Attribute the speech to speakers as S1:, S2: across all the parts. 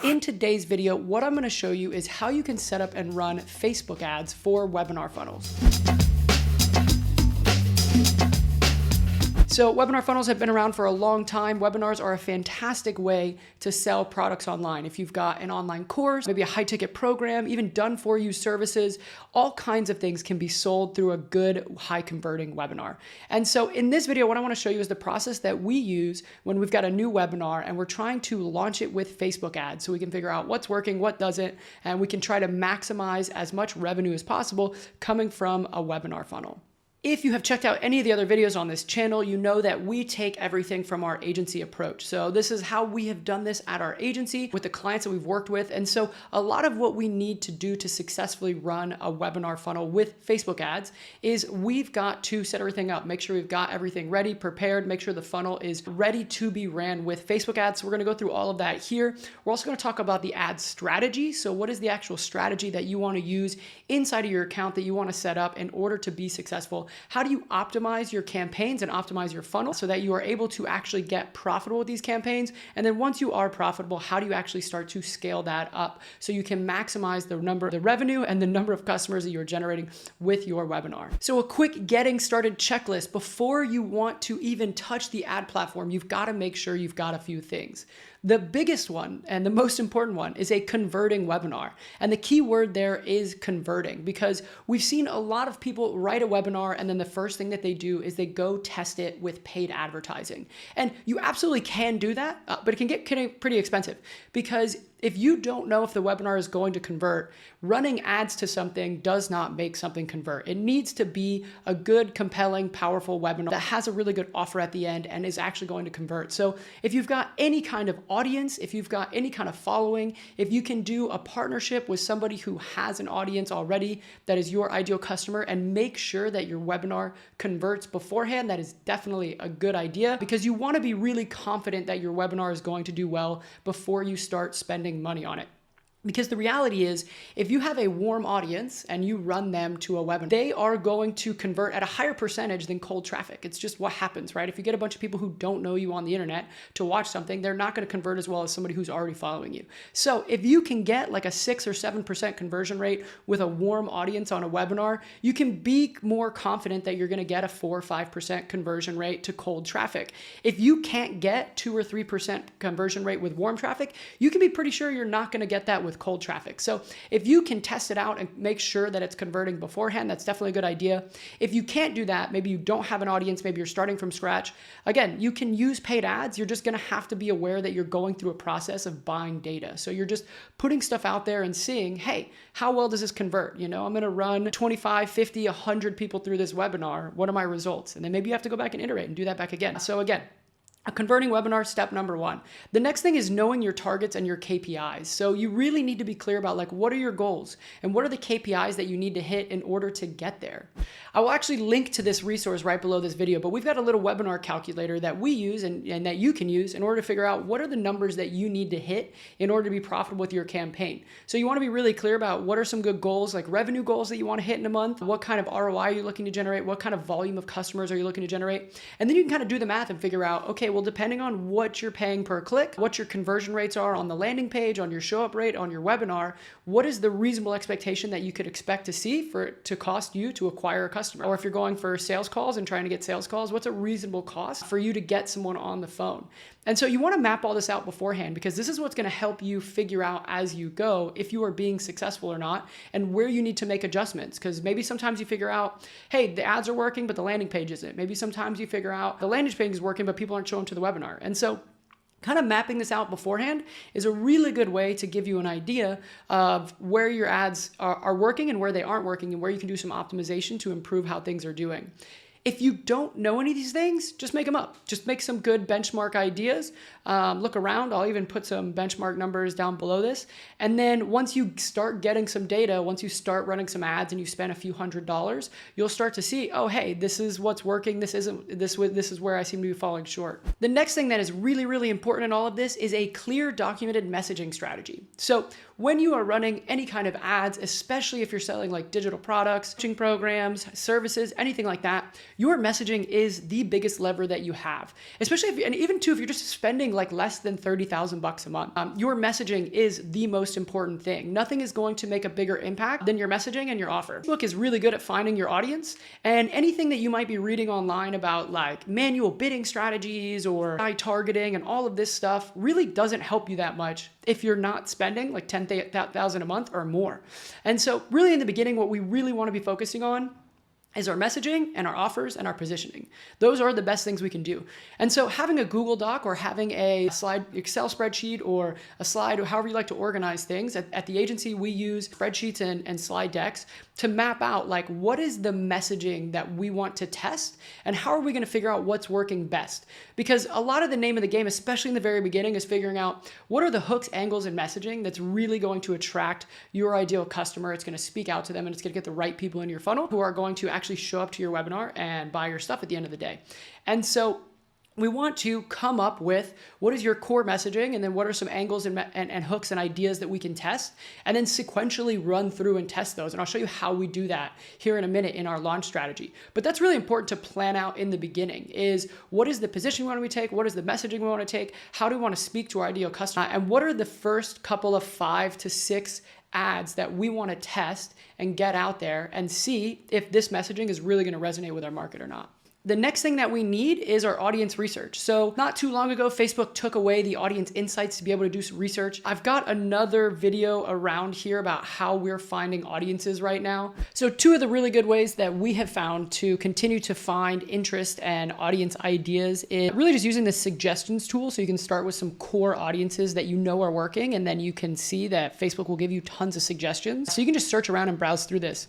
S1: In today's video, what I'm going to show you is how you can set up and run Facebook ads for webinar funnels. So webinar funnels have been around for a long time. Webinars are a fantastic way to sell products online. If you've got an online course, maybe a high ticket program, even done for you services, all kinds of things can be sold through a good high converting webinar. And so in this video, what I want to show you is the process that we use when we've got a new webinar and we're trying to launch it with Facebook ads so we can figure out what's working, what doesn't, and we can try to maximize as much revenue as possible coming from a webinar funnel. If you have checked out any of the other videos on this channel, you know that we take everything from our agency approach. So this is how we have done this at our agency with the clients that we've worked with. And so a lot of what we need to do to successfully run a webinar funnel with Facebook ads is we've got to set everything up, make sure we've got everything ready, prepared, make sure the funnel is ready to be ran with Facebook ads. So we're going to go through all of that here. We're also going to talk about the ad strategy. So what is the actual strategy that you want to use inside of your account that you want to set up in order to be successful? How do you optimize your campaigns and optimize your funnel so that you are able to actually get profitable with these campaigns? And then once you are profitable, how do you actually start to scale that up so you can maximize the revenue and the number of customers that you're generating with your webinar? So a quick getting started checklist. Before you want to even touch the ad platform, you've got to make sure you've got a few things. The biggest one and the most important one is a converting webinar. And the key word there is converting, because we've seen a lot of people write a webinar and then the first thing that they do is they go test it with paid advertising. And you absolutely can do that, but it can get pretty expensive, because if you don't know if the webinar is going to convert, running ads to something does not make something convert. It needs to be a good, compelling, powerful webinar that has a really good offer at the end and is actually going to convert. So if you've got any kind of audience, if you've got any kind of following, if you can do a partnership with somebody who has an audience already that is your ideal customer and make sure that your webinar converts beforehand, that is definitely a good idea, because you want to be really confident that your webinar is going to do well before you start spending money on it. Because the reality is, if you have a warm audience and you run them to a webinar, they are going to convert at a higher percentage than cold traffic. It's just what happens, right? If you get a bunch of people who don't know you on the internet to watch something, they're not going to convert as well as somebody who's already following you. So if you can get like a 6 or 7% conversion rate with a warm audience on a webinar, you can be more confident that you're going to get a 4 or 5% conversion rate to cold traffic. If you can't get 2 or 3% conversion rate with warm traffic, you can be pretty sure you're not going to get that with cold traffic. So if you can test it out and make sure that it's converting beforehand, that's definitely a good idea. If you can't do that, maybe you don't have an audience, maybe you're starting from scratch. Again, you can use paid ads. You're just going to have to be aware that you're going through a process of buying data. So you're just putting stuff out there and seeing, hey, how well does this convert? You know, I'm going to run 25, 50, 100 people through this webinar. What are my results? And then maybe you have to go back and iterate and do that back again. So again, a converting webinar, step number 1. The next thing is knowing your targets and your KPIs. So you really need to be clear about like, what are your goals and what are the KPIs that you need to hit in order to get there? I will actually link to this resource right below this video, but we've got a little webinar calculator that we use and that you can use in order to figure out what are the numbers that you need to hit in order to be profitable with your campaign. So you want to be really clear about what are some good goals, like revenue goals that you want to hit in a month, what kind of ROI are you looking to generate, what kind of volume of customers are you looking to generate? And then you can kind of do the math and figure out, okay, well, depending on what you're paying per click, what your conversion rates are on the landing page, on your show up rate, on your webinar, what is the reasonable expectation that you could expect to see for it to cost you to acquire a customer? Or if you're going for sales calls and trying to get sales calls, what's a reasonable cost for you to get someone on the phone? And so you want to map all this out beforehand, because this is what's going to help you figure out as you go if you are being successful or not and where you need to make adjustments. Because maybe sometimes you figure out, hey, the ads are working, but the landing page isn't. Maybe sometimes you figure out the landing page is working, but people aren't showing to the webinar. And so kind of mapping this out beforehand is a really good way to give you an idea of where your ads are working and where they aren't working and where you can do some optimization to improve how things are doing. If you don't know any of these things, just make them up. Just make some good benchmark ideas. Look around. I'll even put some benchmark numbers down below this. And then once you start getting some data, once you start running some ads and you spend a few $100s, you'll start to see, oh, hey, this is what's working. This isn't. This is where I seem to be falling short. The next thing that is really, really important in all of this is a clear, documented messaging strategy. So when you are running any kind of ads, especially if you're selling like digital products, coaching programs, services, anything like that, your messaging is the biggest lever that you have, especially if, and even too, if you're just spending like less than 30,000 bucks a month, your messaging is the most important thing. Nothing is going to make a bigger impact than your messaging and your offer. Facebook is really good at finding your audience, and anything that you might be reading online about like manual bidding strategies or high targeting and all of this stuff really doesn't help you that much if you're not spending like 10,000 a month or more. And so really in the beginning, what we really want to be focusing on is our messaging and our offers and our positioning. Those are the best things we can do. And so having a Google Doc or having a slide Excel spreadsheet or a slide or however you like to organize things, at the agency we use spreadsheets and slide decks to map out like what is the messaging that we want to test and how are we going to figure out what's working best. Because a lot of the name of the game, especially in the very beginning, is figuring out what are the hooks, angles, and messaging that's really going to attract your ideal customer. It's going to speak out to them and it's going to get the right people in your funnel who are going to actually show up to your webinar and buy your stuff at the end of the day. And so we want to come up with what is your core messaging and then what are some angles and hooks and ideas that we can test, and then sequentially run through and test those. And I'll show you how we do that here in a minute in our launch strategy. But that's really important to plan out in the beginning is what is the position we want to take? What is the messaging we want to take? How do we want to speak to our ideal customer? And what are the first couple of 5 to 6 ads that we want to test and get out there and see if this messaging is really going to resonate with our market or not. The next thing that we need is our audience research. So not too long ago, Facebook took away the audience insights to be able to do some research. I've got another video around here about how we're finding audiences right now. So 2 of the really good ways that we have found to continue to find interest and audience ideas is really just using the suggestions tool. So you can start with some core audiences that you know are working, and then you can see that Facebook will give you tons of suggestions. So you can just search around and browse through this.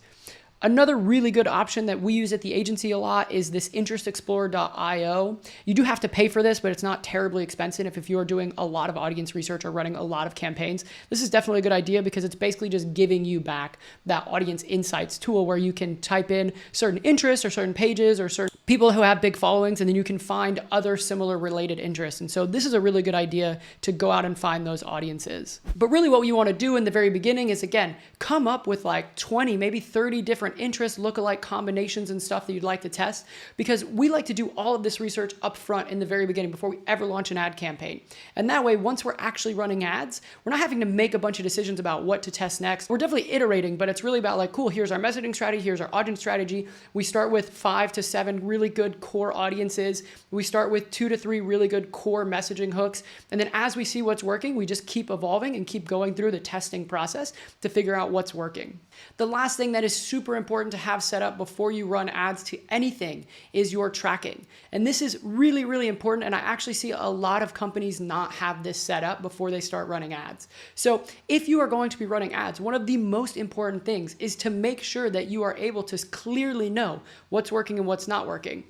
S1: Another really good option that we use at the agency a lot is this interestexplorer.io. You do have to pay for this, but it's not terribly expensive if you are doing a lot of audience research or running a lot of campaigns. This is definitely a good idea because it's basically just giving you back that audience insights tool where you can type in certain interests or certain pages or certain people who have big followings, and then you can find other similar related interests. And so this is a really good idea to go out and find those audiences. But really what you want to do in the very beginning is, again, come up with like 20, maybe 30 different interest lookalike combinations and stuff that you'd like to test, because we like to do all of this research up front in the very beginning before we ever launch an ad campaign. And that way, once we're actually running ads, we're not having to make a bunch of decisions about what to test next. We're definitely iterating, but it's really about like, cool, here's our messaging strategy, here's our audience strategy. We start with 5 to 7 really good core audiences. We start with 2 to 3 really good core messaging hooks. And then as we see what's working, we just keep evolving and keep going through the testing process to figure out what's working. The last thing that is super important to have set up before you run ads to anything is your tracking. And this is really, really important. And I actually see a lot of companies not have this set up before they start running ads. So if you are going to be running ads, one of the most important things is to make sure that you are able to clearly know what's working and what's not working.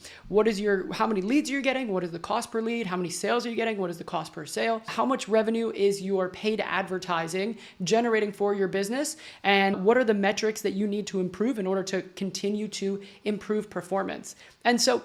S1: How many leads are you getting? What is the cost per lead? How many sales are you getting? What is the cost per sale? How much revenue is your paid advertising generating for your business? And what are the metrics that you need to improve in order to continue to improve performance? And so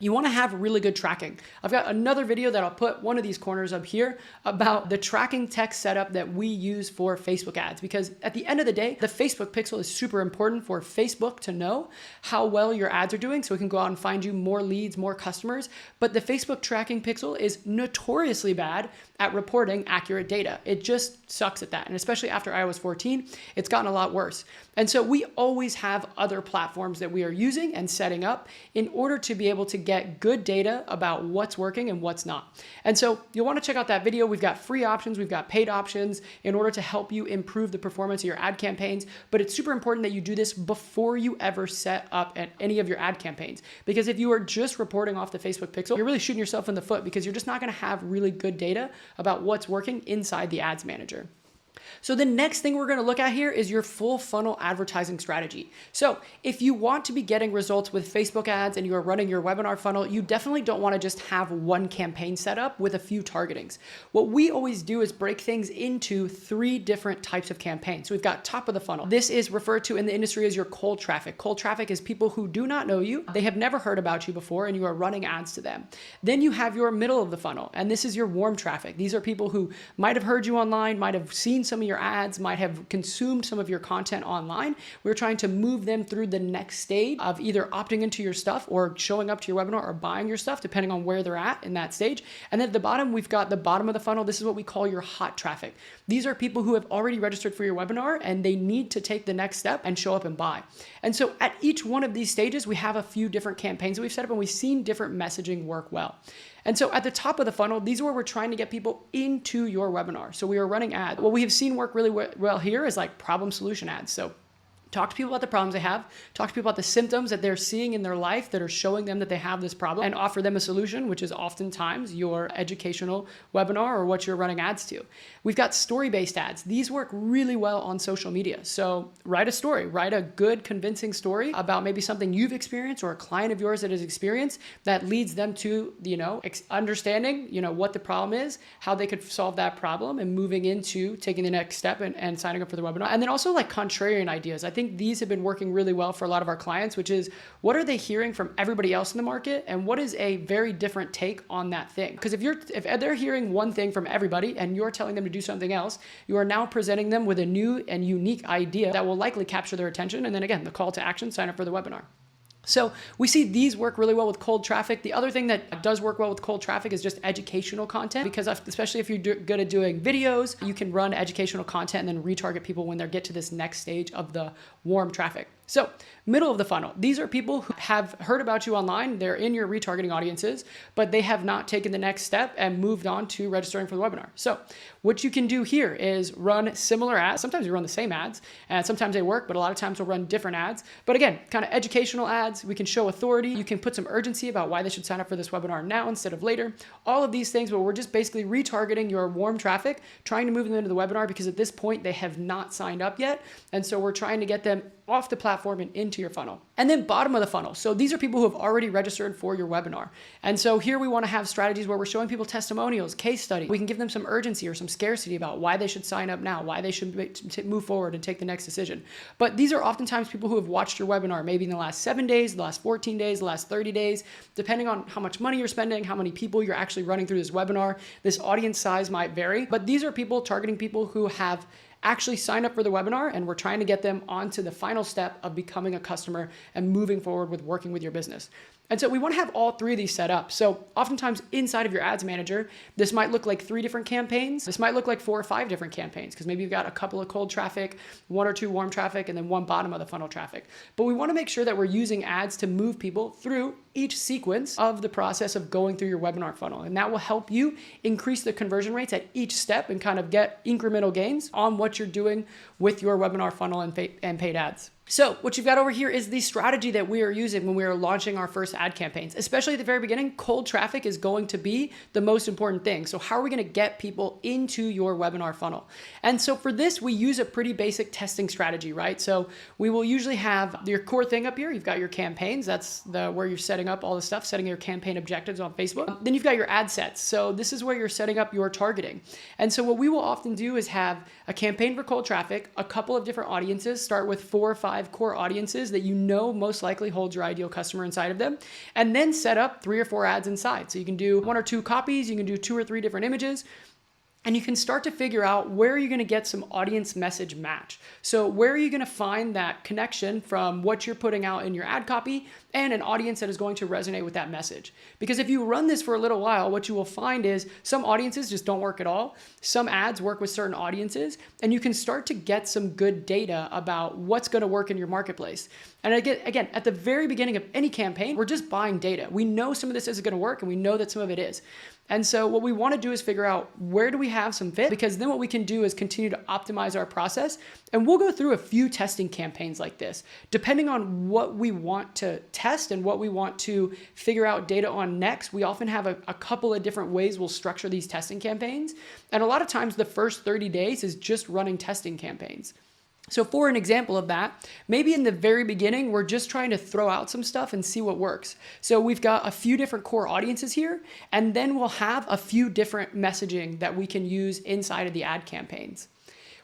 S1: you want to have really good tracking. I've got another video that I'll put one of these corners up here about the tracking tech setup that we use for Facebook ads, because at the end of the day, the Facebook pixel is super important for Facebook to know how well your ads are doing so it can go out and find you more leads, more customers. But the Facebook tracking pixel is notoriously bad at reporting accurate data. It just sucks at that. And especially after iOS 14, it's gotten a lot worse. And so we always have other platforms that we are using and setting up in order to be able to get good data about what's working and what's not. And so you'll want to check out that video. We've got free options, we've got paid options in order to help you improve the performance of your ad campaigns. But it's super important that you do this before you ever set up at any of your ad campaigns. Because if you are just reporting off the Facebook pixel, you're really shooting yourself in the foot because you're just not going to have really good data about what's working inside the ads manager. So the next thing we're going to look at here is your full funnel advertising strategy. So if you want to be getting results with Facebook ads and you are running your webinar funnel, you definitely don't want to just have one campaign set up with a few targetings. What we always do is break things into 3 different types of campaigns. So we've got top of the funnel. This is referred to in the industry as your cold traffic. Cold traffic is people who do not know you. They have never heard about you before and you are running ads to them. Then you have your middle of the funnel, and this is your warm traffic. These are people who might have heard you online, might have seen some of your ads, might have consumed some of your content online. We're trying to move them through the next stage of either opting into your stuff or showing up to your webinar or buying your stuff, depending on where they're at in that stage. And then at the bottom, we've got the bottom of the funnel. This is what we call your hot traffic. These are people who have already registered for your webinar and they need to take the next step and show up and buy. And so at each one of these stages, we have a few different campaigns that we've set up, and we've seen different messaging work well. And so at the top of the funnel, these are where we're trying to get people into your webinar. So we are running ads. What we have seen work really well here is like problem solution ads. So talk to people about the problems they have, talk to people about the symptoms that they're seeing in their life that are showing them that they have this problem, and offer them a solution, which is oftentimes your educational webinar or what you're running ads to. We've got story-based ads. These work really well on social media. So write a story, write a good, convincing story about maybe something you've experienced or a client of yours that has experienced that leads them to, understanding, what the problem is, how they could solve that problem, and moving into taking the next step and signing up for the webinar. And then also like contrarian ideas. I think these have been working really well for a lot of our clients, which is what are they hearing from everybody else in the market and what is a very different take on that thing? Because if they're hearing one thing from everybody and you're telling them to do something else, you are now presenting them with a new and unique idea that will likely capture their attention. And then again, the call to action, sign up for the webinar. So we see these work really well with cold traffic. The other thing that does work well with cold traffic is just educational content, because especially if you're good at doing videos, you can run educational content and then retarget people when they get to this next stage of the warm traffic. So middle of the funnel, these are people who have heard about you online. They're in your retargeting audiences, but they have not taken the next step and moved on to registering for the webinar. So what you can do here is run similar ads. Sometimes you run the same ads and sometimes they work, but a lot of times we'll run different ads. But again, kind of educational ads. We can show authority. You can put some urgency about why they should sign up for this webinar now instead of later. All of these things, but we're just basically retargeting your warm traffic, trying to move them into the webinar because at this point they have not signed up yet. And so we're trying to get them off the platform and into your funnel. And then bottom of the funnel. So these are people who have already registered for your webinar. And so here we want to have strategies where we're showing people testimonials, case studies. We can give them some urgency or some scarcity about why they should sign up now, why they should move forward and take the next decision. But these are oftentimes people who have watched your webinar maybe in the last 7 days, the last 14 days, the last 30 days, depending on how much money you're spending, how many people you're actually running through this webinar. This audience size might vary, but these are people targeting people who have actually sign up for the webinar, and we're trying to get them onto the final step of becoming a customer and moving forward with working with your business. And so we want to have all three of these set up. So oftentimes inside of your ads manager, this might look like 3 different campaigns. This might look like 4 or 5 different campaigns because maybe you've got a couple of cold traffic, 1 or 2 warm traffic, and then 1 bottom of the funnel traffic. But we want to make sure that we're using ads to move people through each sequence of the process of going through your webinar funnel. And that will help you increase the conversion rates at each step and kind of get incremental gains on what you're doing with your webinar funnel and paid ads. So what you've got over here is the strategy that we are using when we are launching our first ad campaigns. Especially at the very beginning, cold traffic is going to be the most important thing. So how are we going to get people into your webinar funnel? And so for this, we use a pretty basic testing strategy, right? So we will usually have your core thing up here. You've got your campaigns. That's where you're setting up all the stuff, setting your campaign objectives on Facebook. Then you've got your ad sets. So this is where you're setting up your targeting. And so what we will often do is have a campaign for cold traffic, a couple of different audiences, start with 4 or 5 core audiences that you know most likely hold your ideal customer inside of them, and then set up 3 or 4 ads inside. So you can do 1 or 2 copies, you can do 2 or 3 different images, and you can start to figure out where you're going to get some audience message match. So where are you going to find that connection from what you're putting out in your ad copy and an audience that is going to resonate with that message? Because if you run this for a little while, what you will find is some audiences just don't work at all. Some ads work with certain audiences, and you can start to get some good data about what's going to work in your marketplace. And again, at the very beginning of any campaign, we're just buying data. We know some of this isn't going to work, and we know that some of it is. And so what we want to do is figure out where do we have some fit, because then what we can do is continue to optimize our process. And we'll go through a few testing campaigns like this, depending on what we want to test and what we want to figure out data on next. We often have a couple of different ways we'll structure these testing campaigns. And a lot of times the first 30 days is just running testing campaigns. So for an example of that, maybe in the very beginning, we're just trying to throw out some stuff and see what works. So we've got a few different core audiences here, and then we'll have a few different messaging that we can use inside of the ad campaigns.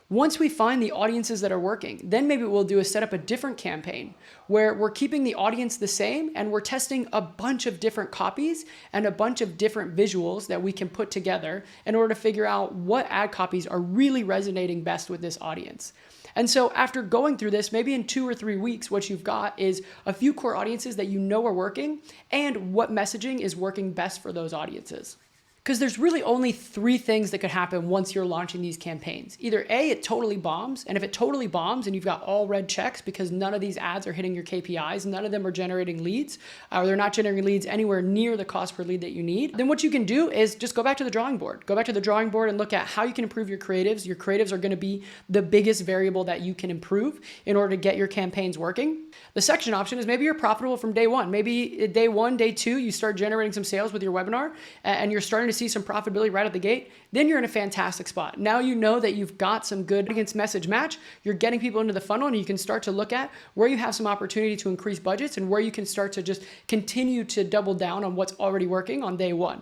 S1: Once we find the audiences that are working, then maybe what we'll do is set up a different campaign where we're keeping the audience the same and we're testing a bunch of different copies and a bunch of different visuals that we can put together in order to figure out what ad copies are really resonating best with this audience. And so after going through this, maybe in 2 or 3 weeks, what you've got is a few core audiences that you know are working and what messaging is working best for those audiences. Because there's really only 3 things that could happen once you're launching these campaigns. Either A, it totally bombs, and if it totally bombs and you've got all red checks because none of these ads are hitting your KPIs, none of them are generating leads, or they're not generating leads anywhere near the cost per lead that you need, then what you can do is just go back to the drawing board. Go back to the drawing board and look at how you can improve your creatives. Your creatives are gonna be the biggest variable that you can improve in order to get your campaigns working. The second option is maybe you're profitable from day one. Maybe day 1, day 2, you start generating some sales with your webinar and you're starting to see some profitability right at the gate, then you're in a fantastic spot. Now you know that you've got some good against message match, you're getting people into the funnel, and you can start to look at where you have some opportunity to increase budgets and where you can start to just continue to double down on what's already working on day 1.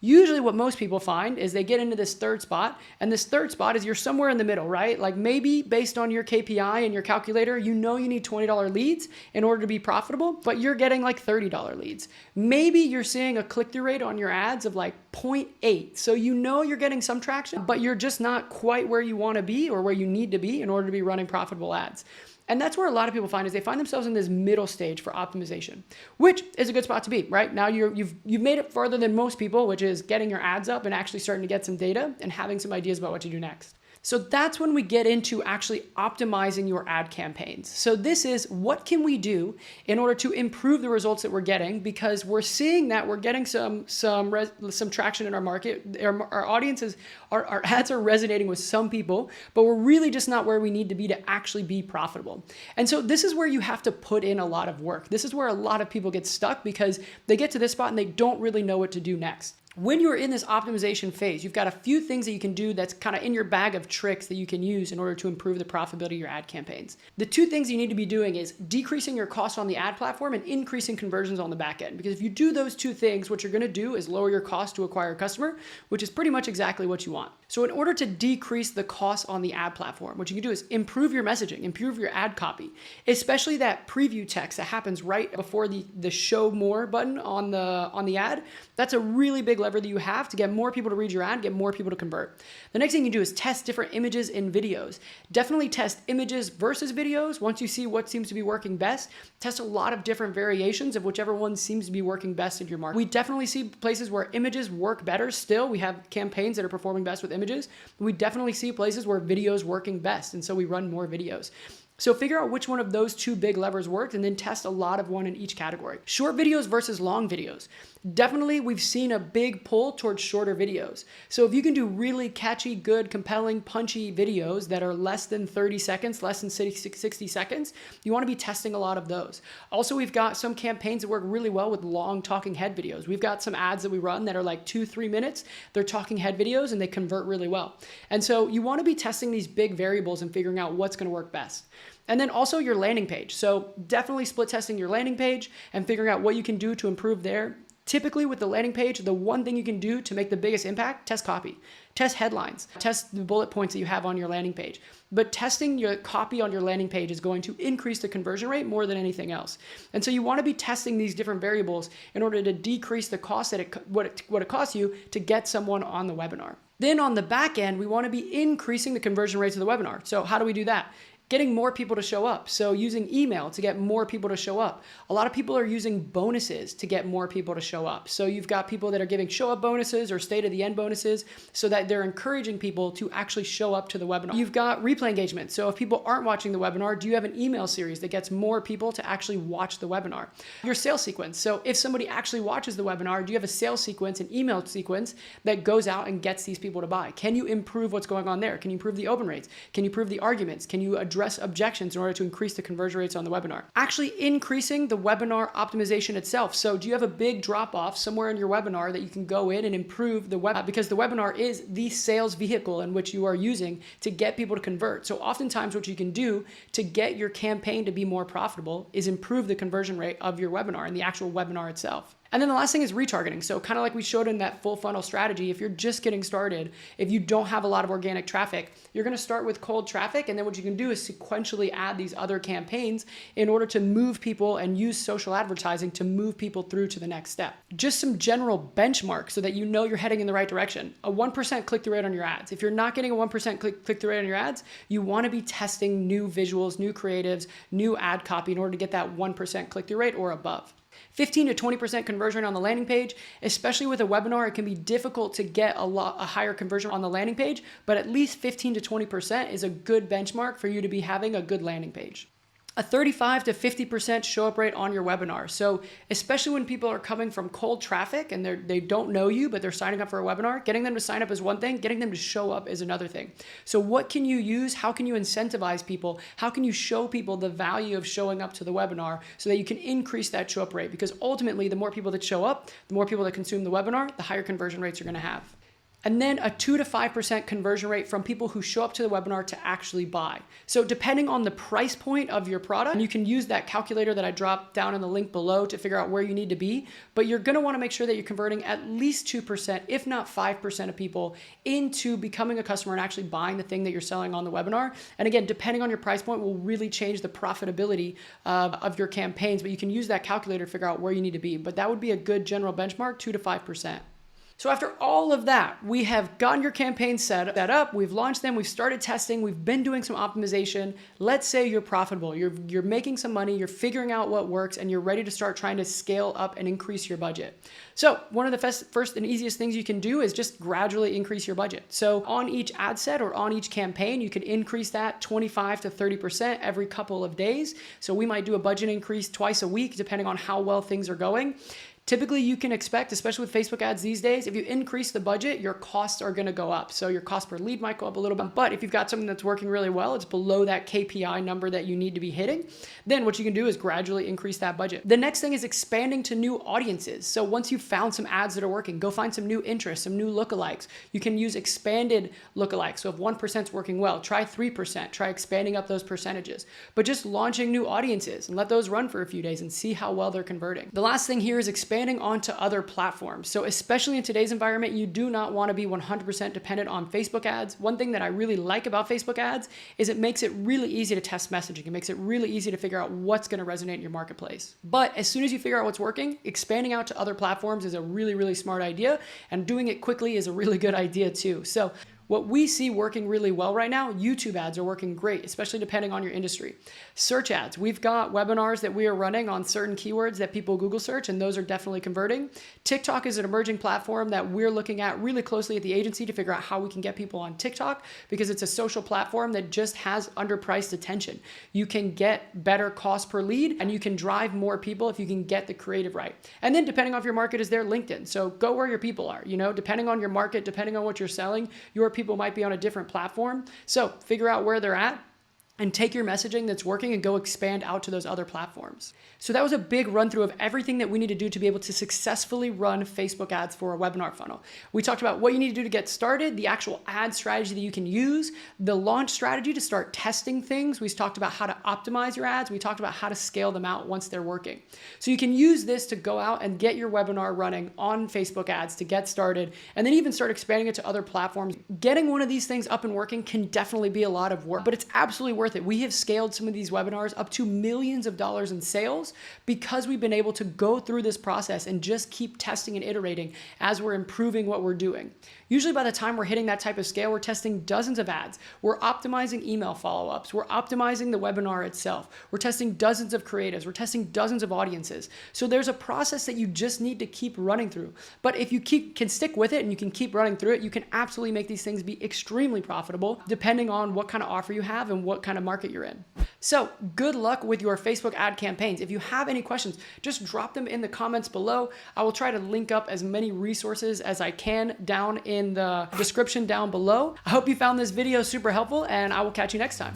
S1: Usually what most people find is they get into this third spot, and this third spot is you're somewhere in the middle, right? Like maybe based on your KPI and your calculator, you know you need $20 leads in order to be profitable, but you're getting like $30 leads. Maybe you're seeing a click-through rate on your ads of like 0.8. So you know you're getting some traction, but you're just not quite where you want to be or where you need to be in order to be running profitable ads. And that's where a lot of people find is they find themselves in this middle stage for optimization, which is a good spot to be, right? Now you've made it further than most people, which is getting your ads up and actually starting to get some data and having some ideas about what to do next. So that's when we get into actually optimizing your ad campaigns. So this is what can we do in order to improve the results that we're getting, because we're seeing that we're getting some traction in our market. Our audiences, our ads are resonating with some people, but we're really just not where we need to be to actually be profitable. And so this is where you have to put in a lot of work. This is where a lot of people get stuck because they get to this spot and they don't really know what to do next. When you're in this optimization phase, you've got a few things that you can do that's kind of in your bag of tricks that you can use in order to improve the profitability of your ad campaigns. The 2 things you need to be doing is decreasing your cost on the ad platform and increasing conversions on the back end. Because if you do those 2 things, what you're going to do is lower your cost to acquire a customer, which is pretty much exactly what you want. So in order to decrease the cost on the ad platform, what you can do is improve your messaging, improve your ad copy, especially that preview text that happens right before the show more button on the ad. That's a really big lever that you have to get more people to read your ad, get more people to convert. The next thing you do is test different images in videos. Definitely test images versus videos. Once you see what seems to be working best, test a lot of different variations of whichever one seems to be working best in your market. We definitely see places where images work better still. We have campaigns that are performing best with images. We definitely see places where videos working best, and so we run more videos. So figure out which one of those 2 big levers worked and then test a lot of one in each category. Short videos versus long videos. Definitely we've seen a big pull towards shorter videos. So if you can do really catchy, good, compelling, punchy videos that are less than 30 seconds, less than 60 seconds, you want to be testing a lot of those. Also, we've got some campaigns that work really well with long talking head videos. We've got some ads that we run that are like 2-3 minutes. They're talking head videos and they convert really well. And so you want to be testing these big variables and figuring out what's going to work best. And then also your landing page. So definitely split testing your landing page and figuring out what you can do to improve there. Typically with the landing page, the one thing you can do to make the biggest impact, test copy, test headlines, test the bullet points that you have on your landing page. But testing your copy on your landing page is going to increase the conversion rate more than anything else. And so you want to be testing these different variables in order to decrease the cost what it costs you to get someone on the webinar. Then on the back end, we want to be increasing the conversion rates of the webinar. So how do we do that? Getting more people to show up. So using email to get more people to show up. A lot of people are using bonuses to get more people to show up. So you've got people that are giving show up bonuses or stay to the end bonuses so that they're encouraging people to actually show up to the webinar. You've got replay engagement. So if people aren't watching the webinar, do you have an email series that gets more people to actually watch the webinar? Your sales sequence. So if somebody actually watches the webinar, do you have a sales sequence, an email sequence that goes out and gets these people to buy? Can you improve what's going on there? Can you improve the open rates? Can you improve the arguments? Can you address objections in order to increase the conversion rates on the webinar? Actually increasing the webinar optimization itself. So do you have a big drop off somewhere in your webinar that you can go in and improve the webinar? Because the webinar is the sales vehicle in which you are using to get people to convert. So oftentimes what you can do to get your campaign to be more profitable is improve the conversion rate of your webinar and the actual webinar itself. And then the last thing is retargeting. So kind of like we showed in that full funnel strategy, if you're just getting started, if you don't have a lot of organic traffic, you're going to start with cold traffic. And then what you can do is sequentially add these other campaigns in order to move people and use social advertising to move people through to the next step. Just some general benchmarks so that you know you're heading in the right direction. A 1% click-through rate on your ads. If you're not getting a 1% click-through rate on your ads, you want to be testing new visuals, new creatives, new ad copy in order to get that 1% click-through rate or above. 15 to 20% conversion on the landing page, especially with a webinar, it can be difficult to get a higher conversion on the landing page, but at least 15 to 20% is a good benchmark for you to be having a good landing page. A 35 to 50% show up rate on your webinar. So especially when people are coming from cold traffic and they don't know you, but they're signing up for a webinar, getting them to sign up is one thing, getting them to show up is another thing. So what can you use? How can you incentivize people? How can you show people the value of showing up to the webinar so that you can increase that show up rate? Because ultimately, the more people that show up, the more people that consume the webinar, the higher conversion rates you're gonna have. And then a 2 to 5% conversion rate from people who show up to the webinar to actually buy. So depending on the price point of your product, you can use that calculator that I dropped down in the link below to figure out where you need to be, but you're gonna wanna make sure that you're converting at least 2%, if not 5% of people into becoming a customer and actually buying the thing that you're selling on the webinar. And again, depending on your price point will really change the profitability of your campaigns, but you can use that calculator to figure out where you need to be. But that would be a good general benchmark, 2 to 5%. So after all of that, we have gotten your campaign set up, we've launched them, we've started testing, we've been doing some optimization. Let's say you're profitable, you're making some money, you're figuring out what works, and you're ready to start trying to scale up and increase your budget. So one of the first and easiest things you can do is just gradually increase your budget. So on each ad set or on each campaign, you can increase that 25 to 30% every couple of days. So we might do a budget increase twice a week, depending on how well things are going. Typically, you can expect, especially with Facebook ads these days, if you increase the budget, your costs are going to go up. So your cost per lead might go up a little bit. But if you've got something that's working really well, it's below that KPI number that you need to be hitting, then what you can do is gradually increase that budget. The next thing is expanding to new audiences. So once you've found some ads that are working, go find some new interests, some new lookalikes. You can use expanded lookalikes. So if 1% is working well, try 3%, try expanding up those percentages. But just launching new audiences and let those run for a few days and see how well they're converting. The last thing here is expanding onto other platforms. So especially in today's environment, you do not want to be 100% dependent on Facebook ads. One thing that I really like about Facebook ads is it makes it really easy to test messaging. It makes it really easy to figure out what's going to resonate in your marketplace. But as soon as you figure out what's working, expanding out to other platforms is a really, really smart idea, and doing it quickly is a really good idea too. So what we see working really well right now, YouTube ads are working great, especially depending on your industry. Search ads, we've got webinars that we are running on certain keywords that people Google search, and those are definitely converting. TikTok is an emerging platform that we're looking at really closely at the agency to figure out how we can get people on TikTok, because it's a social platform that just has underpriced attention. You can get better cost per lead, and you can drive more people if you can get the creative right. And then depending on if your market is there, LinkedIn. So go where your people are, depending on your market, depending on what you're selling, your people might be on a different platform. So figure out where they're at and take your messaging that's working and go expand out to those other platforms. So that was a big run through of everything that we need to do to be able to successfully run Facebook ads for a webinar funnel. We talked about what you need to do to get started, the actual ad strategy that you can use, the launch strategy to start testing things. We talked about how to optimize your ads. We talked about how to scale them out once they're working. So you can use this to go out and get your webinar running on Facebook ads to get started, and then even start expanding it to other platforms. Getting one of these things up and working can definitely be a lot of work, but it's absolutely worth it. We have scaled some of these webinars up to millions of dollars in sales because we've been able to go through this process and just keep testing and iterating as we're improving what we're doing. Usually by the time we're hitting that type of scale, we're testing dozens of ads. We're optimizing email follow-ups. We're optimizing the webinar itself. We're testing dozens of creatives. We're testing dozens of audiences. So there's a process that you just need to keep running through. But if you can stick with it and you can keep running through it, you can absolutely make these things be extremely profitable depending on what kind of offer you have and what kind of market you're in. So good luck with your Facebook ad campaigns. If you have any questions, just drop them in the comments below. I will try to link up as many resources as I can down in the description down below. I hope you found this video super helpful, and I will catch you next time.